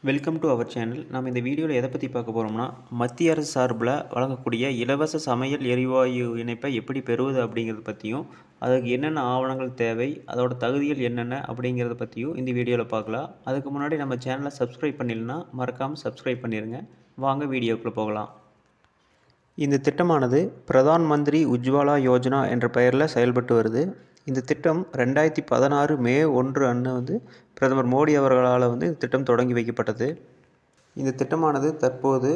Welcome to our channel. நாம் இந்த வீடியோவில் எதை பற்றி பார்க்க போகிறோம்னா, மத்திய அரசு சார்பில் வழங்கக்கூடிய இலவச சமையல் எரிவாயு இணைப்பை எப்படி பெறுவது அப்படிங்கிறத பற்றியும், அதுக்கு என்னென்ன ஆவணங்கள் தேவை, அதோட தகுதிகள் என்னென்ன அப்படிங்கிறத பற்றியும் இந்த வீடியோவில் பார்க்கலாம். அதுக்கு முன்னாடி நம்ம சேனலை சப்ஸ்கிரைப் பண்ணிடலனா மறக்காமல் சப்ஸ்கிரைப் பண்ணிடுங்க. வாங்க வீடியோக்குள்ளே போகலாம். இந்த திட்டமானது பிரதான் மந்திரி உஜ்வாலா யோஜனா என்ற பெயரில் செயல்பட்டு வருது. இந்த திட்டம் 2016 மே 1 அன்று பிரதமர் மோடி அவர்களால் இந்த திட்டம் தொடங்கி வைக்கப்பட்டது. இந்த திட்டமானது தற்போது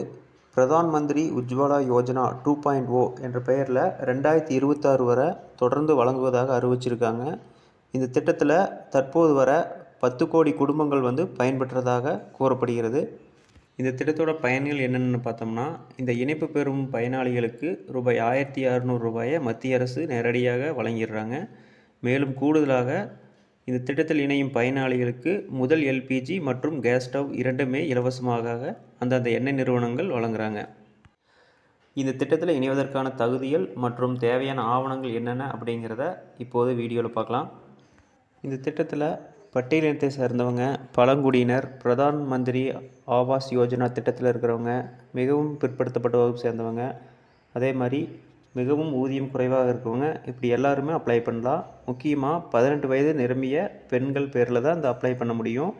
பிரதான் மந்திரி உஜ்வாலா யோஜனா 2.0 என்ற பெயரில் 2026 வரை தொடர்ந்து வழங்குவதாக அறிவிச்சிருக்காங்க. இந்த திட்டத்தில் தற்போது வர 10 கோடி குடும்பங்கள் பயன்பெற்றதாக கூறப்படுகிறது. இந்த திட்டத்தோட பயன்கள் என்னென்னு பார்த்தோம்னா, இந்த இணைப்பு பெறும் பயனாளிகளுக்கு ரூபாய் 1600 மத்திய அரசு நேரடியாக வழங்கிடுறாங்க. மேலும் கூடுதலாக இந்த திட்டத்தில் இணையும் பயனாளிகளுக்கு முதல் எல்பிஜி மற்றும் கேஸ் ஸ்டவ் இரண்டுமே இலவசமாக அந்தந்த எண்ணெய் நிறுவனங்கள் வழங்குகிறாங்க. இந்த திட்டத்தில் இணைவதற்கான தகுதிகள் மற்றும் தேவையான ஆவணங்கள் என்னென்ன அப்படிங்கிறத இப்போது வீடியோவில் பார்க்கலாம். இந்த திட்டத்தில் பட்டியலினத்தை சேர்ந்தவங்க, பழங்குடியினர், பிரதான் மந்திரி ஆவாஸ் யோஜனா திட்டத்தில் இருக்கிறவங்க, மிகவும் பிற்படுத்தப்பட்ட வகுப்பு சேர்ந்தவங்க, அதே மாதிரி மிகவும் ஊதியம் குறைவாக இருக்கவங்க, இப்படி எல்லாருமே அப்ளை பண்ணலாம். முக்கியமாக 18 வயது நிரம்பிய பெண்கள் பேரில் தான் இந்த அப்ளை பண்ண முடியும்.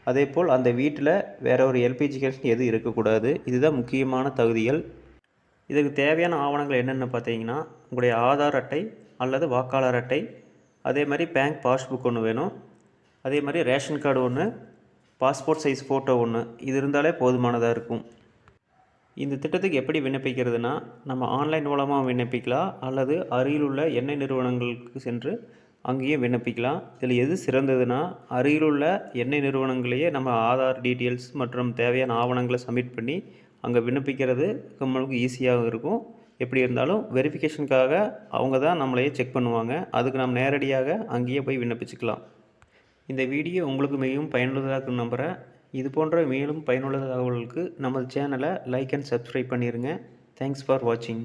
அதே போல் அந்த வீட்டில் வேறு ஒரு எல்பிஜி கனெக்ஷன் எதுவும் இருக்கக்கூடாது. இதுதான் முக்கியமான தகுதிகள். இதுக்கு தேவையான ஆவணங்கள் என்னென்னு பார்த்தீங்கன்னா, உங்களுடைய ஆதார் அட்டை அல்லது வாக்காளர் அட்டை, அதே மாதிரி பேங்க் பாஸ்புக் ஒன்று வேணும், அதே மாதிரி ரேஷன் கார்டு ஒன்று, பாஸ்போர்ட் சைஸ் ஃபோட்டோ ஒன்று, இது இருந்தாலே போதுமானதாக இருக்கும். இந்த திட்டத்துக்கு எப்படி விண்ணப்பிக்கிறதுனா, நம்ம ஆன்லைன் மூலமாக விண்ணப்பிக்கலாம் அல்லது அருகிலுள்ள எண்ணெய் நிறுவனங்களுக்கு சென்று அங்கேயும் விண்ணப்பிக்கலாம். இதில் எது சிறந்ததுன்னா, அருகிலுள்ள எண்ணெய் நிறுவனங்களையே நம்ம ஆதார் டீட்டெயில்ஸ் மற்றும் தேவையான ஆவணங்களை சப்மிட் பண்ணி அங்கே விண்ணப்பிக்கிறது நம்மளுக்கு ஈஸியாக இருக்கும். எப்படி இருந்தாலும் வெரிஃபிகேஷனுக்காக அவங்க தான் நம்மளையே செக் பண்ணுவாங்க. அதுக்கு நம்ம நேரடியாக அங்கேயே போய் விண்ணப்பிச்சுக்கலாம். இந்த வீடியோ உங்களுக்கு மிகவும் பயனுள்ளதாக இருக்குன்னு நம்புகிறேன். இது போன்ற மேலும் பயனுள்ள தகவல்களுக்கு நமது சேனலை லைக் அண்ட் சப்ஸ்கிரைப் பண்ணிடுங்க. தேங்க்ஸ் ஃபார் வாட்சிங்.